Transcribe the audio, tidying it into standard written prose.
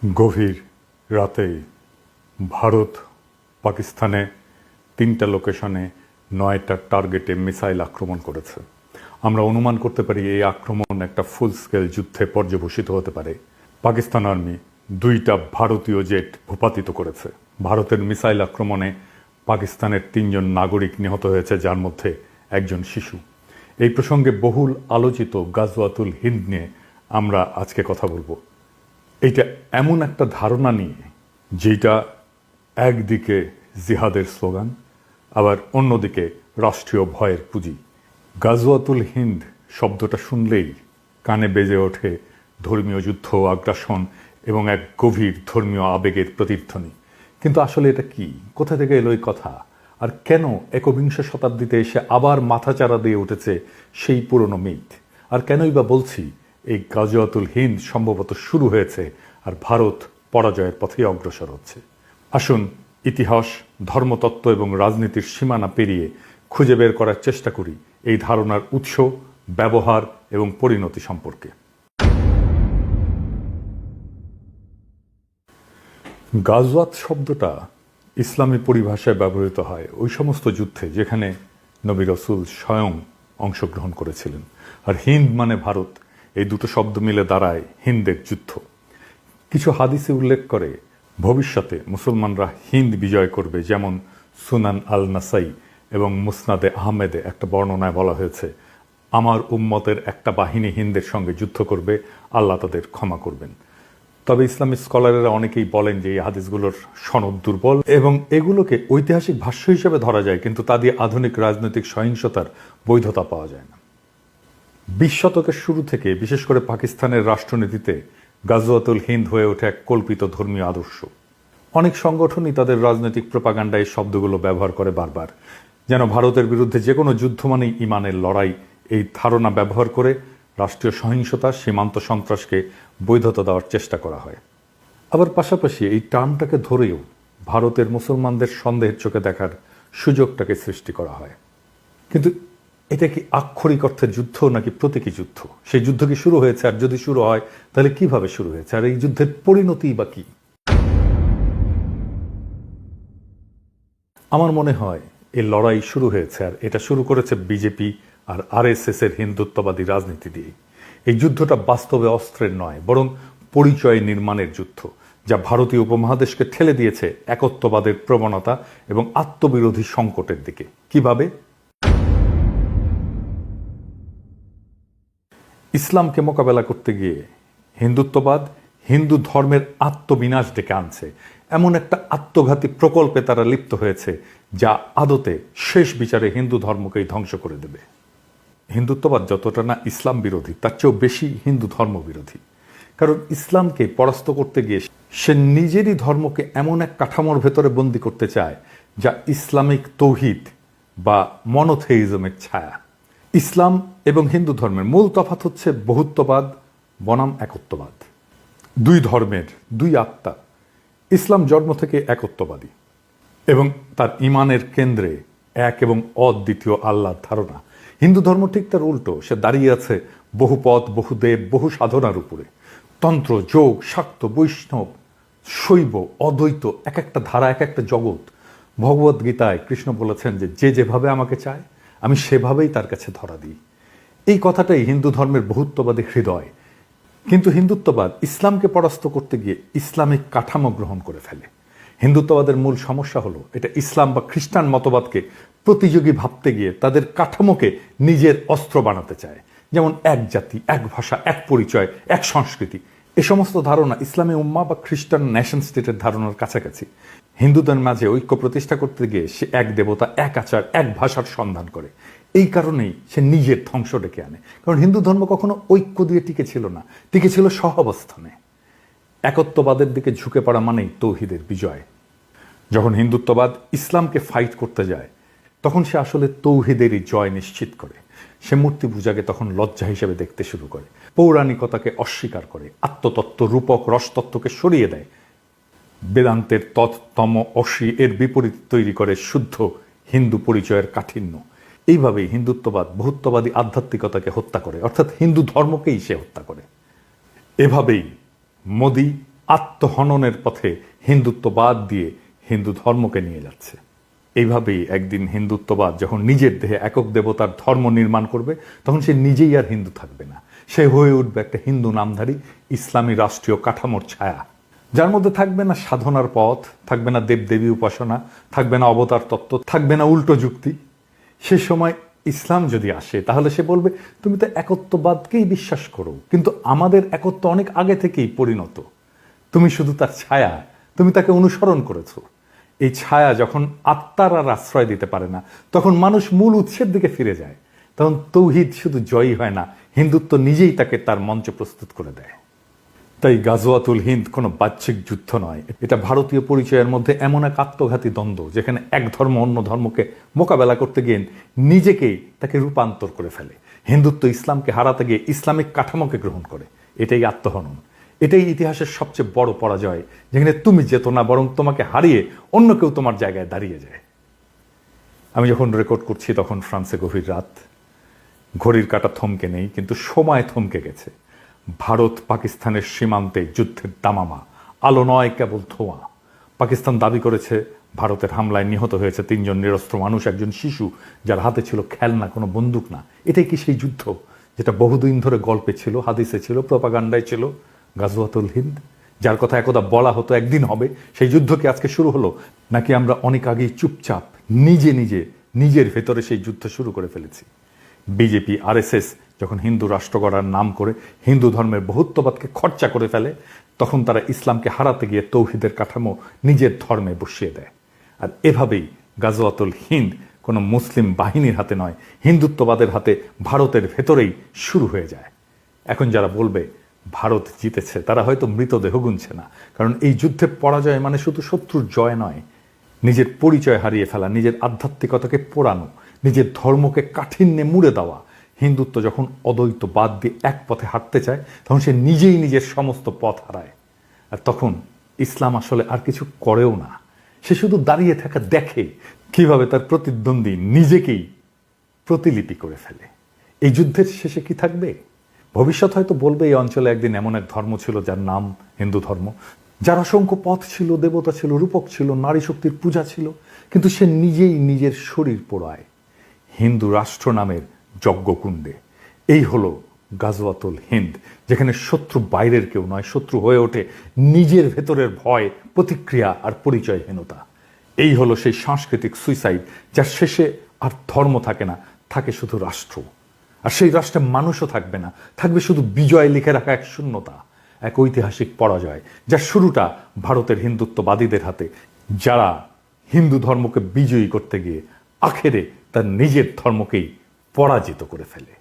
গভীর রাতে ভারত পাকিস্তানে ৩টা লোকেশনে ৯টা টার্গেটে মিসাইল আক্রমণ করেছে। আমরা অনুমান করতে পারি এই আক্রমণ একটা ফুল স্কেল যুদ্ধে পর্যবসিত হতে পারে। পাকিস্তান আর্মি ২টা ভারতীয় জেট ভূপাতিত করেছে। ভারতের মিসাইল আক্রমণে পাকিস্তানের ৩জন নাগরিক নিহত হয়েছে, যার মধ্যে একজন শিশু। এই প্রসঙ্গে বহুল আলোচিত গাজওয়াতুল হিন্দ নিয়ে আমরা আজকে কথা বলবো। এইটা এমন একটা ধারণা নিয়ে যেটা একদিকে জিহাদের স্লোগান, আবার অন্যদিকে রাষ্ট্রীয় ভয়ের পুঁজি। গাজওয়াতুল হিন্দ শব্দটা শুনলেই কানে বেজে ওঠে ধর্মীয় যুদ্ধ, আগ্রাসন এবং এক গভীর ধর্মীয় আবেগের প্রতিধ্বনি। কিন্তু আসলে এটা কি? কোথা থেকে এলো এই কথা? আর কেন একবিংশ শতাব্দীতে এসে আবার মাথাচাড়া দিয়ে উঠেছে সেই পুরনো মিথ? আর কেনই বা বলছি এই গাজওয়াতুল হিন্দ সম্ভবত শুরু হয়েছে আর ভারত পরাজয়ের পথে অগ্রসর হচ্ছে? আসুন ইতিহাস, ধর্মতত্ত্ব এবং রাজনীতির সীমানা পেরিয়ে খুঁজে বের করার চেষ্টা করি এই ধারণার উৎস, ব্যবহার এবং পরিণতি সম্পর্কে। গাজওয়াত শব্দটা ইসলামী পরিভাষায় ব্যবহৃত হয় ওই সমস্ত যুদ্ধে যেখানে নবী রাসূল স্বয়ং অংশগ্রহণ করেছিলেন। আর হিন্দ মানে ভারত, এই দুটো শব্দ মিলে দাঁড়ায় হিন্দের যুদ্ধ। কিছু হাদিসে উল্লেখ করে ভবিষ্যতে মুসলমানরা হিন্দ বিজয় করবে, যেমন সুনান আল নাসাই এবং মুসনাদে আহমেদে একটা বর্ণনায় বলা হয়েছে, আমার উম্মতের একটা বাহিনী হিন্দের সঙ্গে যুদ্ধ করবে, আল্লাহ তাদের ক্ষমা করবেন। তবে ইসলামিক স্কলারেরা অনেকেই বলেন যে এই হাদিসগুলোর সনদ দুর্বল এবং এগুলোকে ঐতিহাসিক ভাষ্য হিসেবে ধরা যায়, কিন্তু তা দিয়ে আধুনিক রাজনৈতিক সহিংসতার বৈধতা পাওয়া যায় না। ২০ শতকের শুরু থেকে বিশেষ করে পাকিস্তানের রাষ্ট্রনীতিতে গাজওয়াতুল হিন্দ হয়ে ওঠে এক কল্পিত ধর্মীয় আদর্শ। অনেক সংগঠনই তাদের রাজনৈতিক প্রোপাগান্ডায় এই শব্দগুলো ব্যবহার করে বারবার, যেন ভারতের বিরুদ্ধে যে কোনো যুদ্ধ মানেই ইমানের লড়াই। এই ধারণা ব্যবহার করে রাষ্ট্রীয় সহিংসতা, সীমান্ত সন্ত্রাসকে বৈধতা দেওয়ার চেষ্টা করা হয়। আবার পাশাপাশি এই টার্মটাকে ধরেও ভারতের মুসলমানদের সন্দেহের চোখে দেখার সুযোগটাকে সৃষ্টি করা হয়। কিন্তু এটা কি আক্ষরিক অর্থে যুদ্ধ নাকি প্রতীকী যুদ্ধ? সেই যুদ্ধ কি শুরু হয়েছে? আর যদি শুরু হয় তাহলে কিভাবে শুরু হয়েছে? আর এই যুদ্ধের পরিণতি বা কি? আমার মনে হয় এই লড়াই শুরু হয়েছে, আর এটা শুরু করেছে বিজেপি আর আরএসএস এর হিন্দুত্ববাদী রাজনীতি দিয়ে। এই যুদ্ধটা বাস্তবে অস্ত্রের নয়, বরং পরিচয় নির্মাণের যুদ্ধ, যা ভারতীয় উপমহাদেশকে ঠেলে দিয়েছে একত্ববাদের প্রবণতা এবং আত্মবিরোধী সংকটের দিকে। কিভাবে? ইসলামকে মোকাবেলা করতে গিয়ে হিন্দুত্ববাদ হিন্দু ধর্মের আত্মবিনাশ ডেকে আনছে, এমন একটা আত্মঘাতী প্রকল্পে তারা লিপ্ত হয়েছে যা আদতে শেষ বিচারে হিন্দু ধর্মকেই ধ্বংস করে দেবে। হিন্দুত্ববাদ যতটা না ইসলাম বিরোধী, তার চেয়েও বেশি হিন্দু ধর্ম বিরোধী। কারণ ইসলামকে পরাস্ত করতে গিয়ে সে নিজেরই ধর্মকে এমন এক কাঠামোর ভেতরে বন্দী করতে চায় যা ইসলামিক তৌহিদ বা মনোথেইজমের ছায়া। ইসলাম এবং হিন্দু ধর্মের মূল তফাৎ হচ্ছে বহুত্ববাদ বনাম একত্ববাদ। দুই ধর্মের দুই আত্মা। ইসলাম জন্ম থেকে একত্ববাদী এবং তার ইমানের কেন্দ্রে এক এবং অদ্বিতীয় আল্লাহর ধারণা। হিন্দু ধর্ম ঠিক তার উল্টো, সে দাঁড়িয়ে আছে বহুপদ, বহুদেব, বহু সাধনার উপরে। তন্ত্র, যোগ, শাক্ত, বৈষ্ণব, শৈব, অদ্বৈত, এক একটা ধারা, এক একটা জগৎ। ভগবদ গীতায় কৃষ্ণ বলেছেন যে যে যেভাবে আমাকে চায় আমি সেভাবেই তার কাছে ধরা দিই। এই কথাটাই হিন্দু ধর্মের বহুত্ববাদী হৃদয়। কিন্তু হিন্দুত্ববাদ ইসলামকে পরাস্ত করতে গিয়ে ইসলামিক কাঠামো গ্রহণ করে ফেলে। হিন্দুত্ববাদের মূল সমস্যা হলো এটা ইসলাম বা খ্রিস্টান মতবাদকে প্রতিযোগী ভাবতে গিয়ে তাদের কাঠামোকে নিজের অস্ত্র বানাতে চায়। যেমন এক জাতি, এক ভাষা, এক পরিচয়, এক সংস্কৃতি। এ সমস্ত ধারণা ইসলামী উম্মাহ বা খ্রিস্টান নেশন স্টেটের ধারণার কাছাকাছি। হিন্দুদের মাঝে ঐক্য প্রতিষ্ঠা করতে গিয়ে সে এক দেবতা, এক আচার, এক ভাষার সন্ধান করে। এই কারণেই সে নিজের ধ্বংস ডেকে আনে। কারণ হিন্দু ধর্ম কখনো ঐক্য দিয়ে টিকে ছিল না, টিকে ছিল সহাবস্থানে। একত্ববাদের দিকে ঝুঁকে পড়া মানেই তৌহিদের বিজয়। যখন হিন্দুত্ববাদ ইসলামকে ফাইট করতে যায় তখন সে আসলে তৌহিদেরই জয় নিশ্চিত করে। সে মূর্তি পূজাকে তখন লজ্জা হিসেবে দেখতে শুরু করে, পৌরাণিকতাকে অস্বীকার করে, আত্মতত্ত্ব, রূপক, রসতত্ত্বকে সরিয়ে দেয়। বেদান্তের তম অসি এর বিপরীত তৈরি করে শুদ্ধ হিন্দু পরিচয়ের কাঠিন্য। এইভাবেই হিন্দুত্ববাদ বহুত্ববাদী আধ্যাত্মিকতাকে হত্যা করে, অর্থাৎ হিন্দু ধর্মকেই সে হত্যা করে। এভাবেই মোদি আত্মহননের পথে হিন্দুত্ববাদ দিয়ে হিন্দু ধর্মকে নিয়ে যাচ্ছে। এইভাবেই একদিন হিন্দুত্ববাদ যখন নিজের দেহে একক দেবতার ধর্ম নির্মাণ করবে, তখন সে নিজেই আর হিন্দু থাকবে না, সে হয়ে উঠবে একটা হিন্দু নামধারী ইসলামী রাষ্ট্রীয় কাঠামোর ছায়া, যার মধ্যে থাকবে না সাধনার পথ, থাকবে না দেবদেবী উপাসনা, থাকবে না অবতার তত্ত্ব, থাকবে না উল্টো যুক্তি। সে সময় ইসলাম যদি আসে তাহলে সে বলবে, তুমি তো একত্ববাদকেই বিশ্বাস করো, কিন্তু আমাদের একত্ব অনেক আগে থেকেই পরিণত, তুমি শুধু তার ছায়া, তুমি তাকে অনুসরণ করেছো। এই ছায়া যখন আত্মার আর আশ্রয় দিতে পারে না, তখন মানুষ মূল উৎসের দিকে ফিরে যায়। তখন তৌহিদ শুধু জয়ী হয় না, হিন্দুত্ব নিজেই তাকে তার মঞ্চ প্রস্তুত করে দেয়। তাই গাজওয়াতুল হিন্দ কোনো বাহ্যিক যুদ্ধ নয়, এটা ভারতীয় পরিচয়ের মধ্যে এমন এক আত্মঘাতী দ্বন্দ্ব, যেখানে এক ধর্ম অন্য ধর্মকে মোকাবেলা করতে গিয়ে নিজেকেই তাকে রূপান্তর করে ফেলে। হিন্দুত্ব ইসলামকে হারাতে গিয়ে ইসলামিক কাঠামোকে গ্রহণ করে। এটাই আত্মহনন, এটাই ইতিহাসের সবচেয়ে বড় পরাজয়, যেখানে তুমি যেত না, বরং তোমাকে হারিয়ে অন্য কেউ তোমার জায়গায় দাঁড়িয়ে যায়। আমি যখন রেকর্ড করছি তখন ফ্রান্সে গভীর রাত, ঘড়ির কাঁটা থমকে নেই, কিন্তু সময় থমকে গেছে। ভারত পাকিস্তানের সীমান্তে যুদ্ধের দামামা, আলো নয় কেবল ধোঁয়া। পাকিস্তান দাবি করেছে ভারতের হামলায় নিহত হয়েছে 3 জন নিরস্ত্র মানুষ, একজন শিশু যার হাতে ছিল খেলনা, কোনো বন্দুক না। এটাই কি সেই যুদ্ধ যেটা বহুদিন ধরে গল্পে ছিল, হাদিসে ছিল, প্রপাগান্ডায় ছিল? গাজওয়াতুল হিন্দ, যার কথা একদা বলা হতো একদিন হবে, সেই যুদ্ধ কি আজকে শুরু হলো? নাকি আমরা অনেক আগেই চুপচাপ নিজের ভেতরে সেই যুদ্ধ শুরু করে ফেলেছি? বিজেপি আরএসএস যখন হিন্দু রাষ্ট্র গড়ার নাম করে হিন্দু ধর্মের বহুত্ববাদকে খরচা করে ফেলে, তখন তারা ইসলামকে হারাতে গিয়ে তৌহিদের কাঠামো নিজের ধর্মে বসিয়ে দেয়। আর এভাবেই গাজওয়াতুল হিন্দ কোনো মুসলিম বাহিনীর হাতে নয়, হিন্দুত্ববাদের হাতে ভারতের ভেতরেই শুরু হয়ে যায়। এখন যারা বলবে ভারত জিতেছে, তারা হয়তো মৃতদেহ গুনছে না, কারণ এই যুদ্ধে পরাজয় মানে শুধু শত্রুর জয় নয়, নিজের পরিচয় হারিয়ে ফেলা, নিজের আধ্যাত্মিকতাকে পোড়ানো, নিজের ধর্মকে কাঠিন্যে মুড়ে দেওয়া। হিন্দুত্ব যখন অদ্বৈতবাদ দিয়ে এক পথে হাঁটতে চায়, তখন সে নিজেই নিজের সমস্ত পথ হারায়। আর তখন ইসলাম আসলে আর কিছু করেও না, সে শুধু দাঁড়িয়ে থাকা দেখে কিভাবে তার প্রতিদ্বন্দ্বী নিজেকেই প্রতিলিপি করে ফেলে। এই যুদ্ধের শেষে কি থাকবে? ভবিষ্যৎ হয়তো বলবে এই অঞ্চলে একদিন এমন এক ধর্ম ছিল যার নাম হিন্দু ধর্ম, যার অসংখ্য পথ ছিল, দেবতা ছিল, রূপক ছিল, নারী শক্তির পূজা ছিল, কিন্তু সে নিজেই নিজের শরীর পোড়ায় হিন্দু রাষ্ট্র নামের যজ্ঞকুণ্ডে। এই হলো গাজওয়াতুল হিন্দ, যেখানে শত্রু বাইরের কেউ নয়, শত্রু হয়ে ওঠে নিজের ভেতরের ভয়, প্রতিক্রিয়া আর পরিচয়হীনতা। এই হলো সেই সাংস্কৃতিক সুইসাইড, যার শেষে আর ধর্ম থাকে না, থাকে শুধু রাষ্ট্র। আর সেই রাষ্ট্রে মানুষও থাকবে না, থাকবে শুধু বিজয় লিখে রাখা এক শূন্যতা, এক ঐতিহাসিক পরাজয়, যার শুরুটা ভারতের হিন্দুত্ববাদীদের হাতে, যারা হিন্দু ধর্মকে বিজয়ী করতে গিয়ে আখেরে তার নিজের ধর্মকেই পরাজিত করে ফেলে।